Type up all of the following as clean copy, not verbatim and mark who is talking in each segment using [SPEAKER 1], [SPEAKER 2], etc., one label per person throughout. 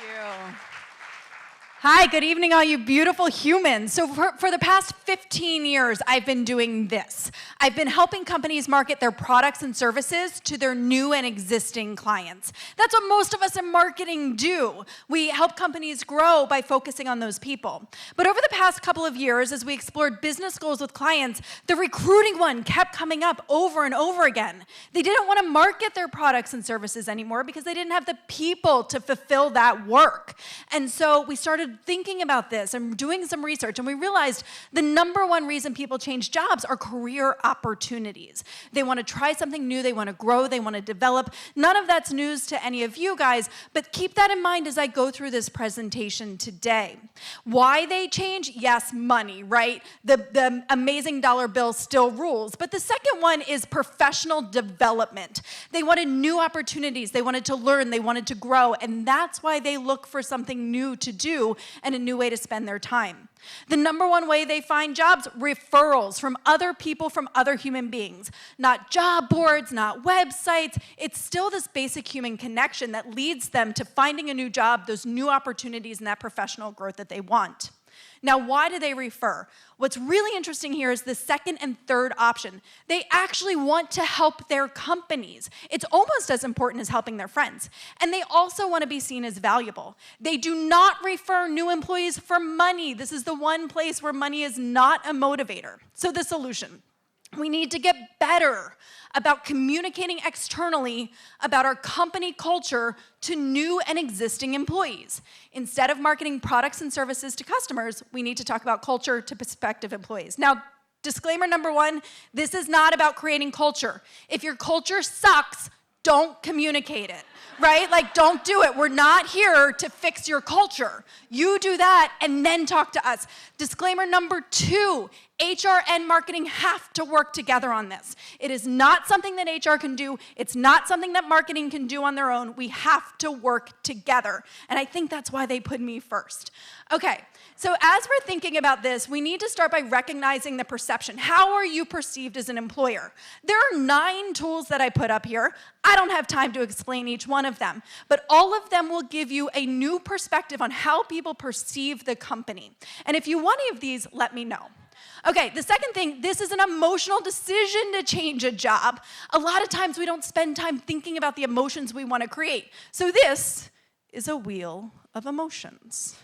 [SPEAKER 1] you. Hi, good evening, all you beautiful humans. So for the past 15 years, I've been doing this. I've been helping companies market their products and services to their new and existing clients. That's what most of us in marketing do. We help companies grow by focusing on those people. But over the past couple of years, as we explored business goals with clients, the recruiting one kept coming up over and over again. They didn't want to market their products and services anymore because they didn't have the people to fulfill that work. And so we started thinking about this and doing some research, and we realized the number one reason people change jobs are career opportunities. They want to try something new, they want to grow, they want to develop. None of that's news to any of you guys, but keep that in mind as I go through this presentation today. Why they change? Yes, money, right? The amazing dollar bill still rules. But the second one is professional development. They wanted new opportunities, they wanted to learn, they wanted to grow, and that's why they look for something new to do and a new way to spend their time. The number one way they find jobs, referrals from other people, from other human beings. Not job boards, not websites. It's still this basic human connection that leads them to finding a new job, those new opportunities, and that professional growth that they want. Now, why do they refer? What's really interesting here is the second and third option. They actually want to help their companies. It's almost as important as helping their friends. And they also want to be seen as valuable. They do not refer new employees for money. This is the one place where money is not a motivator. So the solution. We need to get better about communicating externally about our company culture to new and existing employees. Instead of marketing products and services to customers, we need to talk about culture to prospective employees. Now, disclaimer number one, this is not about creating culture. If your culture sucks, don't communicate it, right? Like, don't do it. We're not here to fix your culture. You do that and then talk to us. Disclaimer number two, HR and marketing have to work together on this. It is not something that HR can do. It's not something that marketing can do on their own. We have to work together. And I think that's why they put me first. Okay, so as we're thinking about this, we need to start by recognizing the perception. How are you perceived as an employer? There are 9 tools that I put up here. I don't have time to explain each one of them, but all of them will give you a new perspective on how people perceive the company. And if you want any of these, let me know. Okay, the second thing, this is an emotional decision to change a job. A lot of times we don't spend time thinking about the emotions we want to create. So this is a wheel of emotions.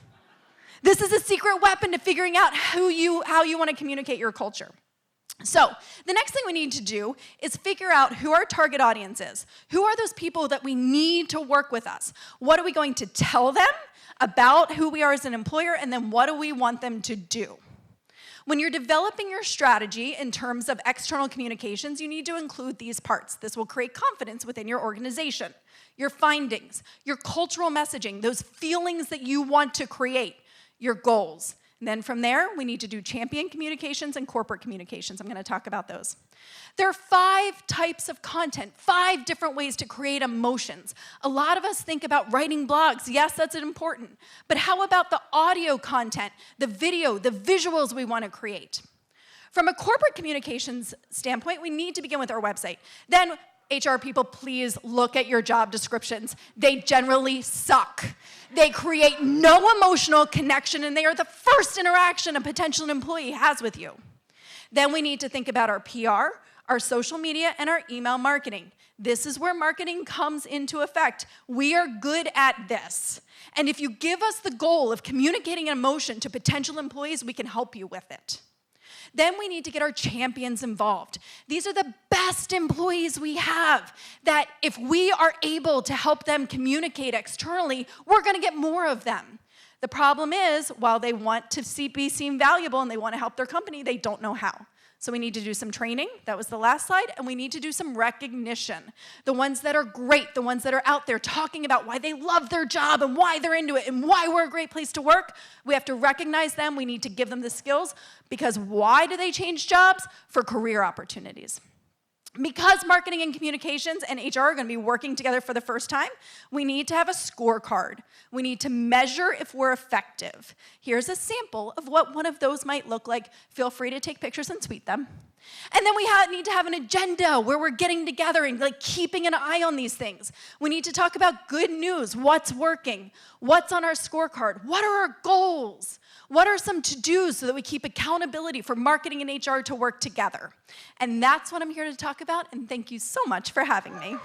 [SPEAKER 1] This is a secret weapon to figuring out how you want to communicate your culture. So the next thing we need to do is figure out who our target audience is. Who are those people that we need to work with us? What are we going to tell them about who we are as an employer, and then what do we want them to do? When you're developing your strategy in terms of external communications, you need to include these parts. This will create confidence within your organization, your findings, your cultural messaging, those feelings that you want to create, your goals. And then from there, we need to do champion communications and corporate communications. I'm going to talk about those. There are 5 types of content, 5 different ways to create emotions. A lot of us think about writing blogs. Yes, that's important. But how about the audio content, the video, the visuals we want to create? From a corporate communications standpoint, we need to begin with our website. Then, HR people, please look at your job descriptions. They generally suck. They create no emotional connection, and they are the first interaction a potential employee has with you. Then we need to think about our PR, our social media, and our email marketing. This is where marketing comes into effect. We are good at this. And if you give us the goal of communicating an emotion to potential employees, we can help you with it. Then we need to get our champions involved. These are the best employees we have, that if we are able to help them communicate externally, we're going to get more of them. The problem is, while they want to be seen valuable and they want to help their company, they don't know how. So we need to do some training. That was the last slide. And we need to do some recognition. The ones that are great, the ones that are out there talking about why they love their job and why they're into it and why we're a great place to work, we have to recognize them. We need to give them the skills, because why do they change jobs? For career opportunities. Because marketing and communications and HR are going to be working together for the first time, we need to have a scorecard. We need to measure if we're effective. Here's a sample of what one of those might look like. Feel free to take pictures and tweet them. And then we need to have an agenda where we're getting together and like keeping an eye on these things. We need to talk about good news, what's working, what's on our scorecard, what are our goals, what are some to-dos so that we keep accountability for marketing and HR to work together. And that's what I'm here to talk about, and thank you so much for having me.